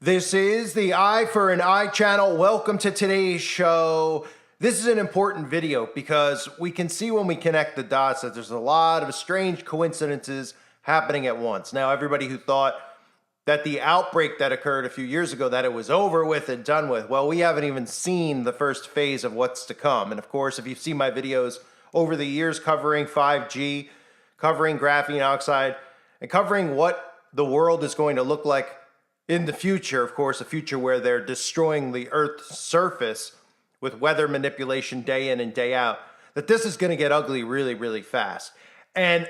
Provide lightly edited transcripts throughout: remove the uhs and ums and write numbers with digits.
This is the Eye for an Eye channel. Welcome to today's show. This is an important video because we can see when we connect the dots that there's a lot of strange coincidences happening at once. Now, everybody who thought that the outbreak that occurred a few years ago, that it was over with and done with, well, we haven't even seen the first phase of what's to come. And of course, if you've seen my videos over the years covering 5G, covering graphene oxide, and covering what the world is going to look like in the future, of course, a future where they're destroying the Earth's surface with weather manipulation day in and day out, that this is going to get ugly really, really fast. And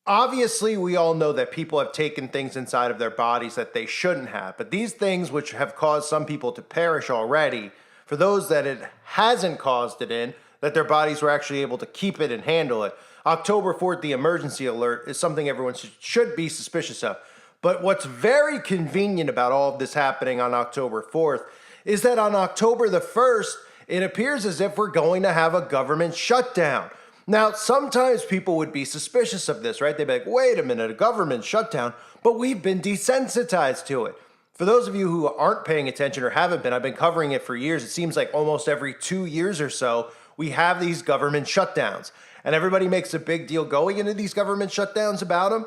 obviously, we all know that people have taken things inside of their bodies that they shouldn't have. But these things which have caused some people to perish already, for those that it hasn't caused it in, that their bodies were actually able to keep it and handle it. October 4th, the emergency alert, is something everyone should be suspicious of. But what's very convenient about all of this happening on October 4th is that on October the 1st, it appears as if we're going to have a government shutdown. Now, sometimes people would be suspicious of this, right? They'd be like, wait a minute, a government shutdown, but we've been desensitized to it. For those of you who aren't paying attention or haven't been, I've been covering it for years. It seems like almost every 2 years or so, we have these government shutdowns. And everybody makes a big deal going into these government shutdowns about them,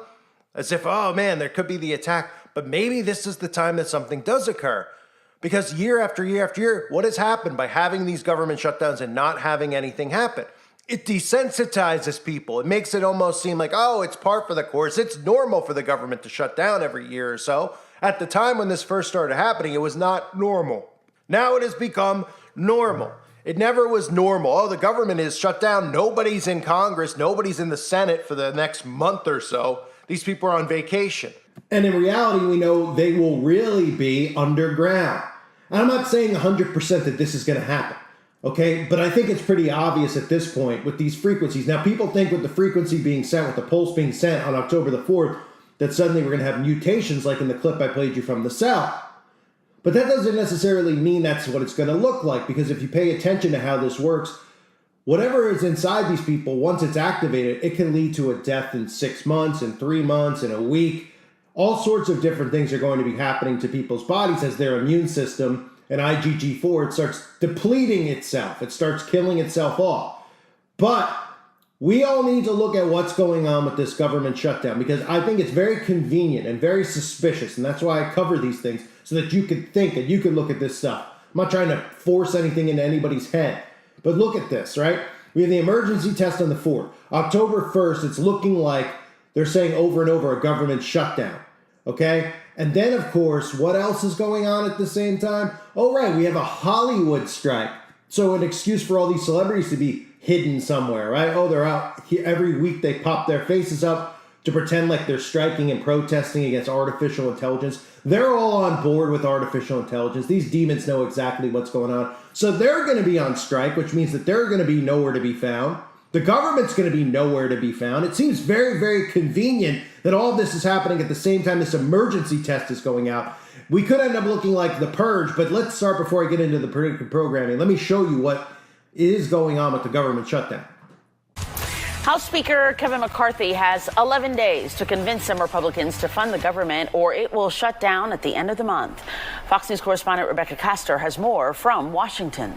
as if, oh man, there could be the attack. But maybe this is the time that something does occur. Because year after year after year, what has happened by having these government shutdowns and not having anything happen? It desensitizes people. It makes it almost seem like, oh, it's par for the course. It's normal for the government to shut down every year or so. At the time when this first started happening, it was not normal. Now it has become normal. It never was normal. Oh, the government is shut down. Nobody's in Congress. Nobody's in the Senate for the next month or so. These people are on vacation. And in reality, we know they will really be underground. And I'm not saying 100% that this is going to happen, okay? But I think it's pretty obvious at this point with these frequencies. Now, people think with the frequency being sent, with the pulse being sent on October the 4th, that suddenly we're going to have mutations like in the clip I played you from the South. But that doesn't necessarily mean that's what it's going to look like, because if you pay attention to how this works, whatever is inside these people, once it's activated, it can lead to a death in 6 months, in 3 months, in a week. All sorts of different things are going to be happening to people's bodies as their immune system and IgG4, it starts depleting itself. It starts killing itself off. But we all need to look at what's going on with this government shutdown, because I think it's very convenient and very suspicious. And that's why I cover these things, so that you could think and you could look at this stuff. I'm not trying to force anything into anybody's head. But look at this, right? We have the emergency test on the 4th. October 1st, it's looking like they're saying over and over a government shutdown, okay? And then, of course, what else is going on at the same time? Oh, right, we have a Hollywood strike. So an excuse for all these celebrities to be hidden somewhere, right? Oh, they're out here every week. They pop their faces up to pretend like they're striking and protesting against artificial intelligence. They're all on board with artificial intelligence. These demons know exactly what's going on. So they're going to be on strike, which means that they're going to be nowhere to be found. The government's going to be nowhere to be found. It seems very, very convenient that all of this is happening at the same time this emergency test is going out. We could end up looking like The Purge, but let's start before I get into the predictive programming. Let me show you what is going on with the government shutdown. House Speaker Kevin McCarthy has 11 days to convince some Republicans to fund the government, or it will shut down at the end of the month. Fox News correspondent Rebecca Castor has more from Washington.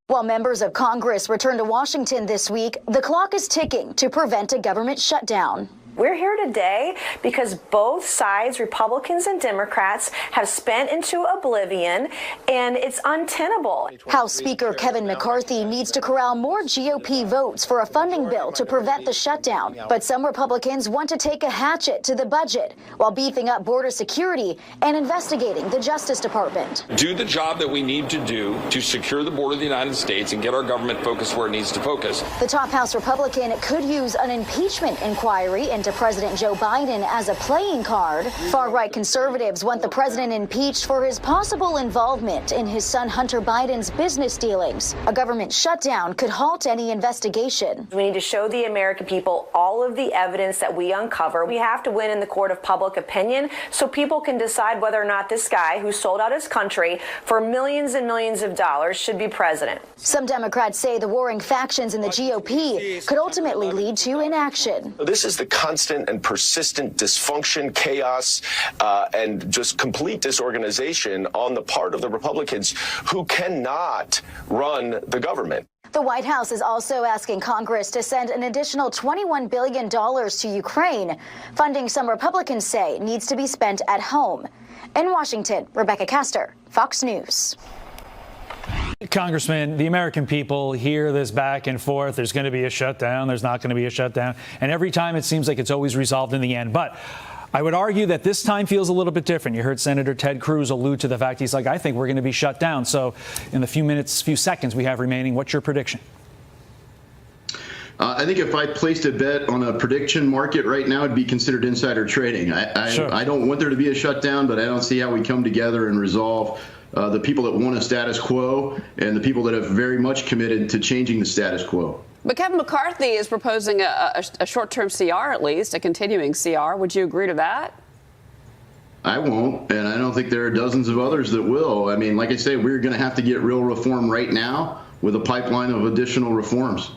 While members of Congress return to Washington this week, the clock is ticking to prevent a government shutdown. We're here today because both sides, Republicans and Democrats, have spent into oblivion, and it's untenable. House Speaker Kevin McCarthy needs to corral more GOP votes for a funding bill to prevent the shutdown. But some Republicans want to take a hatchet to the budget while beefing up border security and investigating the Justice Department. Do the job that we need to do to secure the border of the United States and get our government focused where it needs to focus. The top House Republican could use an impeachment inquiry into President Joe Biden as a playing card. Far-right conservatives want the president impeached for his possible involvement in his son Hunter Biden's business dealings. A government shutdown could halt any investigation. We need to show the American people all of the evidence that we uncover. We have to win in the court of public opinion so people can decide whether or not this guy who sold out his country for millions and millions of dollars should be president. Some Democrats say the warring factions in the GOP could ultimately lead to inaction. This is the constant and persistent dysfunction, chaos, and just complete disorganization on the part of the Republicans who cannot run the government. The White House is also asking Congress to send an additional $21 billion to Ukraine, funding some Republicans say needs to be spent at home. In Washington, Rebecca Castor, Fox News. Congressman, the American people hear this back and forth. There's going to be a shutdown. There's not going to be a shutdown. And every time it seems like it's always resolved in the end. But I would argue that this time feels a little bit different. You heard Senator Ted Cruz allude to the fact he's like, I think we're going to be shut down. So in the few seconds we have remaining, what's your prediction? I think if I placed a bet on a prediction market right now, it'd be considered insider trading. I don't want there to be a shutdown, but I don't see how we come together and resolve the people that want a status quo and the people that have very much committed to changing the status quo. But Kevin McCarthy is proposing a short-term CR, at least, a continuing CR. Would you agree to that? I won't, and I don't think there are dozens of others that will. I mean, like I say, we're going to have to get real reform right now with a pipeline of additional reforms.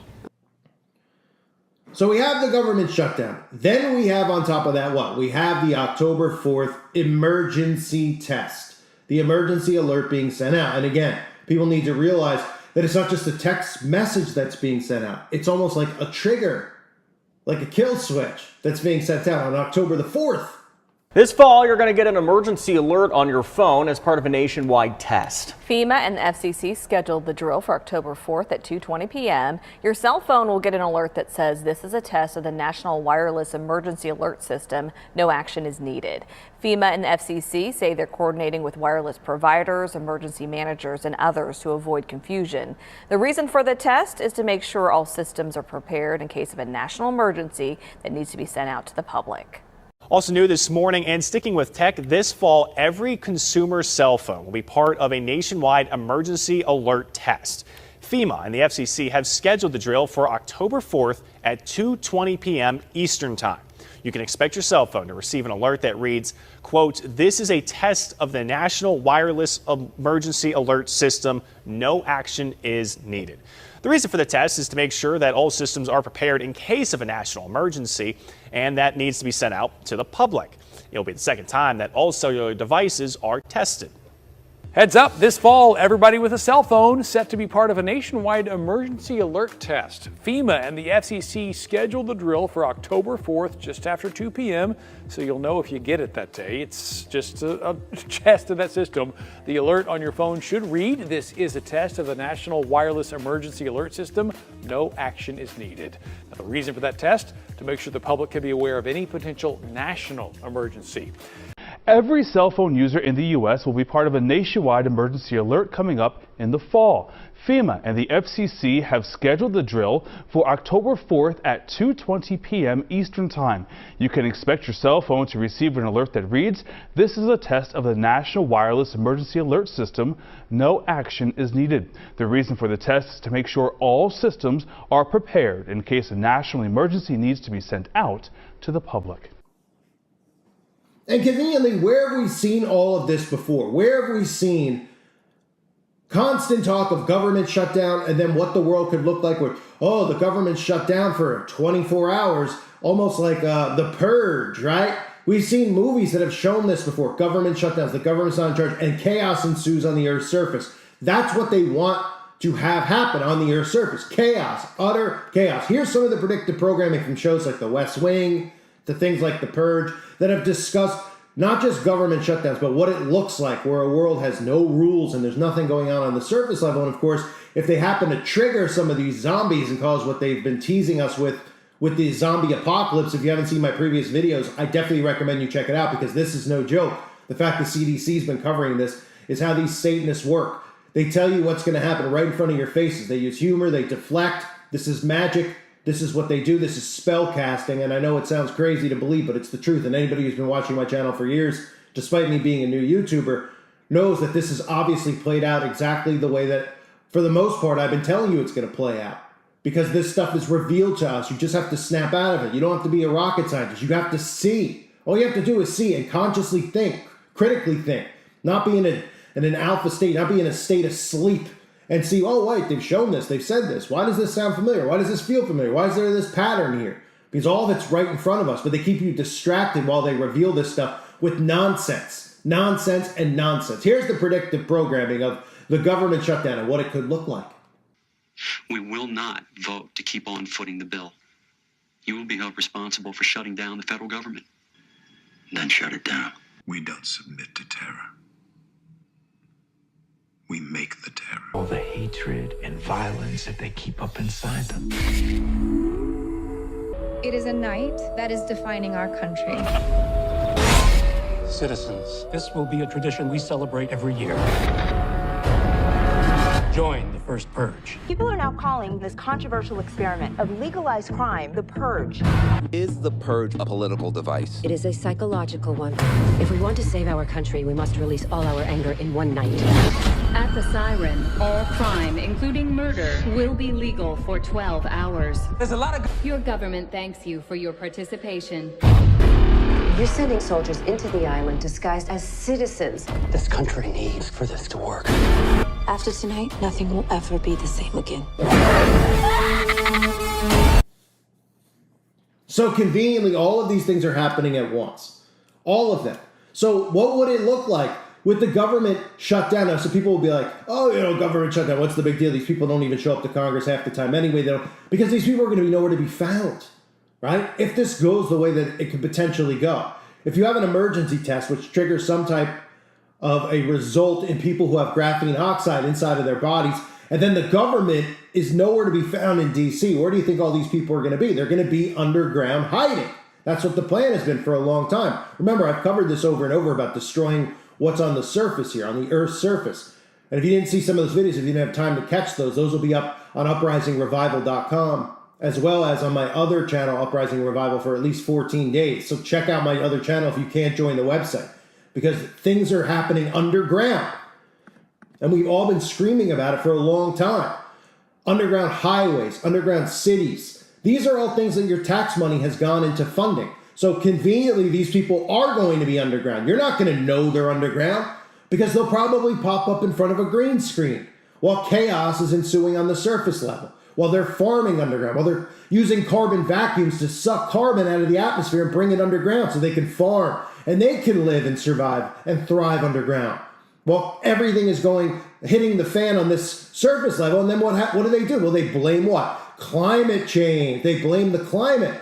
So we have the government shutdown. Then we have on top of that what? We have the October 4th emergency test. The emergency alert being sent out. And again, people need to realize that it's not just a text message that's being sent out. It's almost like a trigger, like a kill switch that's being sent out on October the 4th. This fall, you're going to get an emergency alert on your phone as part of a nationwide test. FEMA and the FCC scheduled the drill for October 4th at 2:20 p.m. Your cell phone will get an alert that says this is a test of the National Wireless Emergency Alert System. No action is needed. FEMA and the FCC say they're coordinating with wireless providers, emergency managers, and others to avoid confusion. The reason for the test is to make sure all systems are prepared in case of a national emergency that needs to be sent out to the public. Also new this morning, and sticking with tech, this fall, every consumer cell phone will be part of a nationwide emergency alert test. FEMA and the FCC have scheduled the drill for October 4th at 2:20 p.m. Eastern Time. You can expect your cell phone to receive an alert that reads, quote, "This is a test of the National Wireless Emergency Alert System. No action is needed." The reason for the test is to make sure that all systems are prepared in case of a national emergency, and that needs to be sent out to the public. It'll be the second time that all cellular devices are tested. Heads up, this fall, everybody with a cell phone set to be part of a nationwide emergency alert test. FEMA and the FCC scheduled the drill for October 4th, just after 2 p.m., so you'll know if you get it that day. It's just a test of that system. The alert on your phone should read, "This is a test of the National Wireless Emergency Alert System. No action is needed." Now, the reason for that test? To make sure the public can be aware of any potential national emergency. Every cell phone user in the U.S. will be part of a nationwide emergency alert coming up in the fall. FEMA and the FCC have scheduled the drill for October 4th at 2:20 p.m. Eastern Time. You can expect your cell phone to receive an alert that reads, "This is a test of the National Wireless Emergency Alert System. No action is needed." The reason for the test is to make sure all systems are prepared in case a national emergency needs to be sent out to the public. And conveniently, where have we seen all of this before? Where have we seen constant talk of government shutdown and then what the world could look like with, oh, the government shut down for 24 hours, almost like The Purge, right? We've seen movies that have shown this before. Government shutdowns, the government's not in charge, and chaos ensues on the Earth's surface. That's what they want to have happen on the Earth's surface. Chaos, utter chaos. Here's some of the predictive programming from shows like The West Wing, to things like The Purge, that have discussed not just government shutdowns, but what it looks like where a world has no rules and there's nothing going on the surface level. And of course, if they happen to trigger some of these zombies and cause what they've been teasing us with the zombie apocalypse, if you haven't seen my previous videos, I definitely recommend you check it out because this is no joke. The fact the CDC's been covering this is how these Satanists work. They tell you what's going to happen right in front of your faces. They use humor, they deflect. This is magic. This is what they do. This is spell casting, and I know it sounds crazy to believe, but it's the truth. And anybody who's been watching my channel for years, despite me being a new YouTuber, knows that this is obviously played out exactly the way that, for the most part, I've been telling you it's going to play out. Because this stuff is revealed to us. You just have to snap out of it. You don't have to be a rocket scientist. You have to see. All you have to do is see and consciously think, critically think, not be in an alpha state, not be in a state of sleep. And see, oh, wait, they've shown this, they've said this. Why does this sound familiar? Why does this feel familiar? Why is there this pattern here? because all of it's right in front of us, but they keep you distracted while they reveal this stuff with nonsense. Nonsense and nonsense. Here's the predictive programming of the government shutdown and what it could look like. We will not vote to keep on footing the bill. You will be held responsible for shutting down the federal government. Then shut it down. We don't submit to terror. We make the terror. All the hatred and violence that they keep up inside them. It is a night that is defining our country. Citizens, this will be a tradition we celebrate every year. Join the first purge. People are now calling this controversial experiment of legalized crime the purge. Is the purge a political device? It is a psychological one. If we want to save our country, we must release all our anger in one night. At the siren, all crime, including murder, will be legal for 12 hours. There's a lot of... Your government thanks you for your participation. You're sending soldiers into the island disguised as citizens. This country needs for this to work. After tonight, nothing will ever be the same again. So conveniently, all of these things are happening at once. All of them. So what would it look like with the government shut down? Now, so people will be like, oh, government shutdown, what's the big deal? These people don't even show up to Congress half the time anyway. They don't, because these people are going to be nowhere to be found, right? If this goes the way that it could potentially go. If you have an emergency test, which triggers some type of a result in people who have graphene oxide inside of their bodies, and then the government is nowhere to be found in D.C., where do you think all these people are going to be? They're going to be underground hiding. That's what the plan has been for a long time. Remember, I've covered this over and over about destroying what's on the surface here, on the Earth's surface. And if you didn't see some of those videos, if you didn't have time to catch those will be up on uprisingrevival.com, as well as on my other channel, Uprising Revival, for at least 14 days. So check out my other channel if you can't join the website, because things are happening underground. And we've all been screaming about it for a long time. Underground highways, underground cities. These are all things that your tax money has gone into funding. So conveniently, these people are going to be underground. You're not going to know they're underground because they'll probably pop up in front of a green screen while chaos is ensuing on the surface level, while they're farming underground, while they're using carbon vacuums to suck carbon out of the atmosphere and bring it underground so they can farm and they can live and survive and thrive underground. Well, everything is hitting the fan on this surface level, and then what do they do? Well, they blame what? Climate change. They blame the climate.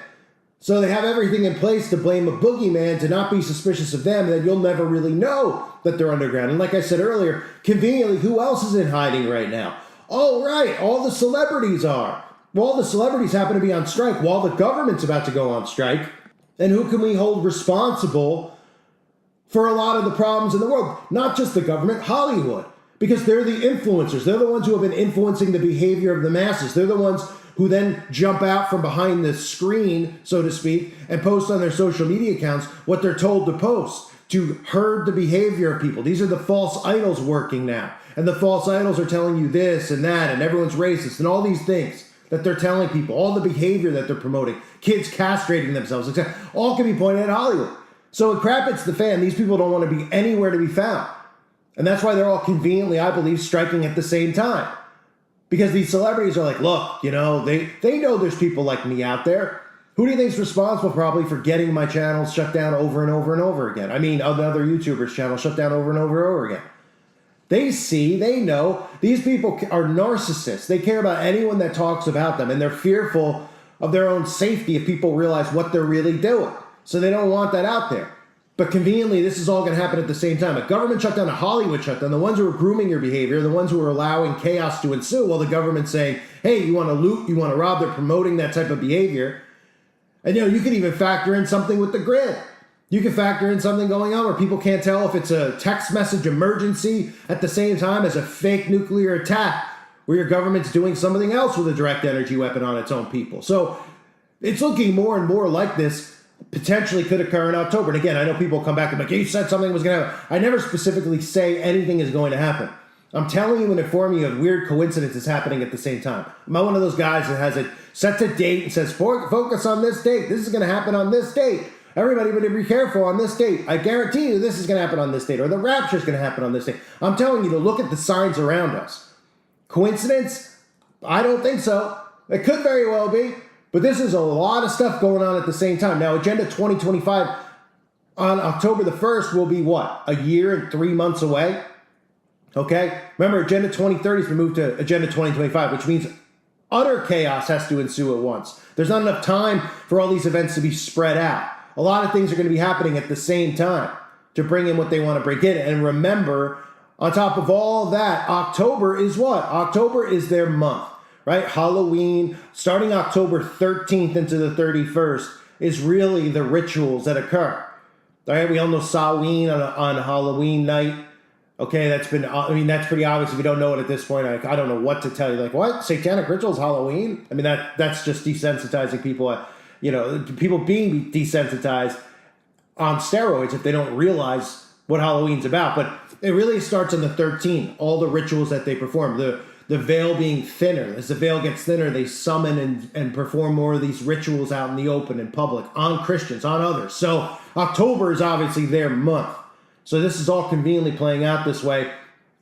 So they have everything in place to blame a boogeyman, to not be suspicious of them, and then you'll never really know that they're underground. And like I said earlier, conveniently, who else is in hiding right now? Oh, right, all the celebrities are. Well, all the celebrities happen to be on strike while the government's about to go on strike. And who can we hold responsible for a lot of the problems in the world? Not just the government, Hollywood. Because they're the influencers. They're the ones who have been influencing the behavior of the masses. They're the ones who then jump out from behind the screen, so to speak, and post on their social media accounts what they're told to post to herd the behavior of people. These are the false idols working now. And the false idols are telling you this and that, and everyone's racist, and all these things that they're telling people, all the behavior that they're promoting, kids castrating themselves, etc., all can be pointed at Hollywood. So when crap hits the fan, these people don't want to be anywhere to be found. And that's why they're all conveniently, I believe, striking at the same time. Because these celebrities are like, look, they know there's people like me out there. Who do you think is responsible probably for getting my channels shut down over and over and over again? I mean, other YouTubers' channels shut down over and over and over again. They see, they know. These people are narcissists. They care about anyone that talks about them, and they're fearful of their own safety if people realize what they're really doing. So they don't want that out there. But conveniently, this is all going to happen at the same time. A government shutdown, a Hollywood shutdown, the ones who are grooming your behavior, the ones who are allowing chaos to ensue, while the government's saying, hey, you want to loot, you want to rob, they're promoting that type of behavior. And you can even factor in something with the grid. You can factor in something going on where people can't tell if it's a text message emergency at the same time as a fake nuclear attack where your government's doing something else with a direct energy weapon on its own people. So it's looking more and more like this potentially could occur in October. And again, I know people come back and be like, you said something was going to happen. I never specifically say anything is going to happen. I'm telling you and informing you of weird coincidences happening at the same time. I'm not one of those guys that has it set to date and says, focus on this date. This is going to happen on this date. Everybody better be careful on this date. I guarantee you this is going to happen on this date, or the rapture is going to happen on this date. I'm telling you to look at the signs around us. Coincidence? I don't think so. It could very well be. But this is a lot of stuff going on at the same time. Now, Agenda 2025 on October the 1st will be what? A year and 3 months away? Okay? Remember, Agenda 2030 has been moved to Agenda 2025, which means utter chaos has to ensue at once. There's not enough time for all these events to be spread out. A lot of things are going to be happening at the same time to bring in what they want to bring in. And remember, on top of all that, October is what? October is their month, right? Halloween, starting October 13th into the 31st, is really the rituals that occur. All right, we all know Samhain on Halloween night. Okay, that's pretty obvious if you don't know it at this point. I don't know what to tell you. Like, what? Satanic rituals, Halloween? I mean, that's just desensitizing people. People being desensitized on steroids if they don't realize what Halloween's about. But it really starts on the 13th, all the rituals that they perform. The veil being thinner. As the veil gets thinner, they summon and perform more of these rituals out in the open, in public, on Christians, on others. So October is obviously their month. So this is all conveniently playing out this way.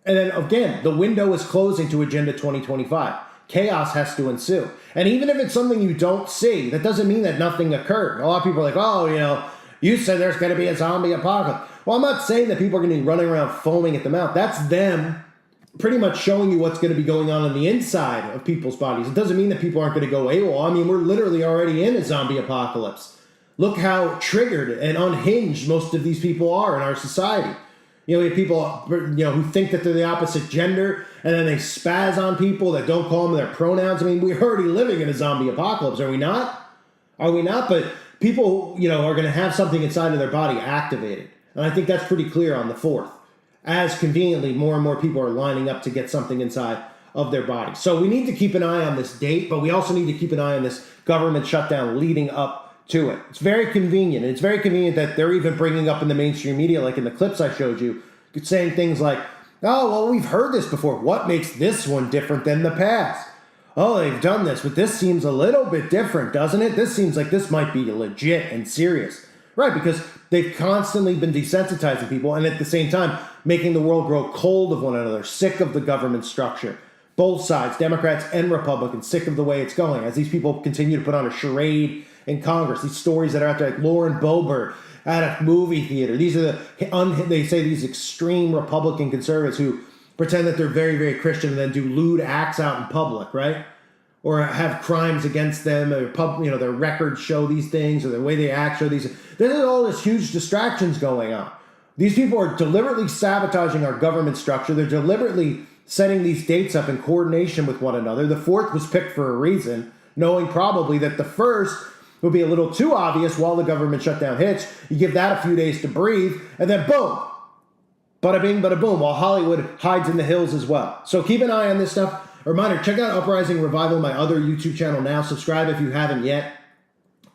And then again, the window is closing to Agenda 2025. Chaos has to ensue. And even if it's something you don't see, that doesn't mean that nothing occurred. A lot of people are like, oh, you said there's going to be a zombie apocalypse. Well, I'm not saying that people are going to be running around foaming at the mouth. That's them pretty much showing you what's going to be going on the inside of people's bodies. It doesn't mean that people aren't going to go AWOL. I mean, we're literally already in a zombie apocalypse. Look how triggered and unhinged most of these people are in our society. We have people, who think that they're the opposite gender, and then they spaz on people that don't call them their pronouns. I mean, we're already living in a zombie apocalypse, are we not? Are we not? But people, are going to have something inside of their body activated. And I think that's pretty clear on the 4th. As conveniently, more and more people are lining up to get something inside of their body. So we need to keep an eye on this date, but we also need to keep an eye on this government shutdown leading up to it. It's very convenient. And it's very convenient that they're even bringing up in the mainstream media, like in the clips I showed you, saying things like, oh, well, we've heard this before. What makes this one different than the past? Oh, they've done this, but this seems a little bit different, doesn't it? This seems like this might be legit and serious. Right, because they've constantly been desensitizing people and at the same time making the world grow cold of one another, sick of the government structure. Both sides, Democrats and Republicans, sick of the way it's going as these people continue to put on a charade in Congress. These stories that are out there, like Lauren Boebert at a movie theater. These are they say these extreme Republican conservatives who pretend that they're very, very Christian and then do lewd acts out in public, right? Or have crimes against them, or their records show these things, or the way they act show these. There's all this huge distractions going on. These people are deliberately sabotaging our government structure. They're deliberately setting these dates up in coordination with one another. The 4th was picked for a reason, knowing probably that the 1st would be a little too obvious while the government shutdown hits. You give that a few days to breathe, and then boom, bada bing, bada boom, while Hollywood hides in the hills as well. So keep an eye on this stuff. A reminder, check out Uprising Revival, my other YouTube channel now. Subscribe if you haven't yet,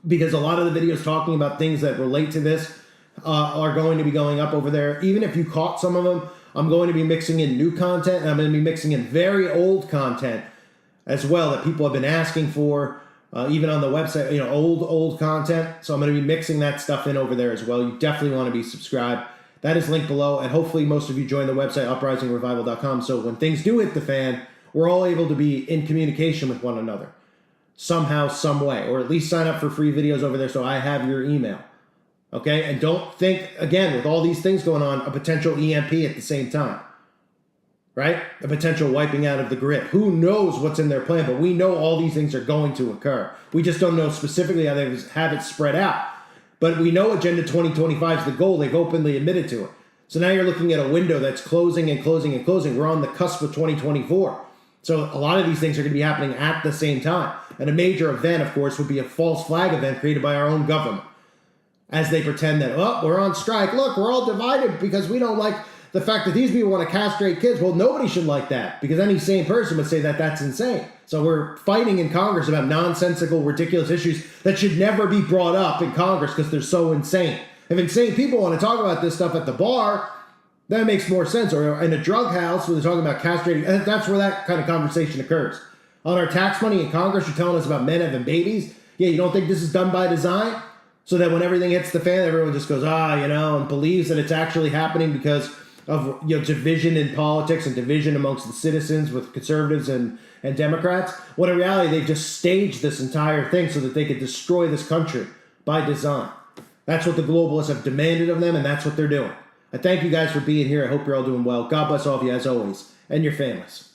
because a lot of the videos talking about things that relate to this are going to be going up over there. Even if you caught some of them, I'm going to be mixing in new content, and I'm going to be mixing in very old content as well that people have been asking for. Even on the website, old content. So I'm going to be mixing that stuff in over there as well. You definitely want to be subscribed. That is linked below. And hopefully most of you join the website, uprisingrevival.com. So when things do hit the fan, we're all able to be in communication with one another somehow, some way. Or at least sign up for free videos over there so I have your email. Okay? And don't think, again, with all these things going on, a potential EMP at the same time. Right? A potential wiping out of the grid. Who knows what's in their plan, but we know all these things are going to occur. We just don't know specifically how they have it spread out. But we know Agenda 2025 is the goal. They've openly admitted to it. So now you're looking at a window that's closing and closing and closing. We're on the cusp of 2024. So a lot of these things are going to be happening at the same time. And a major event, of course, would be a false flag event created by our own government. As they pretend that, we're on strike. Look, we're all divided because we don't like the fact that these people want to castrate kids. Well, nobody should like that, because any sane person would say that that's insane. So we're fighting in Congress about nonsensical, ridiculous issues that should never be brought up in Congress because they're so insane. If insane people want to talk about this stuff at the bar, that makes more sense. Or in a drug house where they're talking about castrating, that's where that kind of conversation occurs. On our tax money in Congress, you're telling us about men having babies? Yeah, you don't think this is done by design? So that when everything hits the fan, everyone just goes, and believes that it's actually happening because of division in politics and division amongst the citizens with conservatives and Democrats, when in reality they've just staged this entire thing so that they could destroy this country by design. That's what the globalists have demanded of them, and that's what they're doing. I thank you guys for being here. I hope you're all doing well. God bless all of you as always, and your families.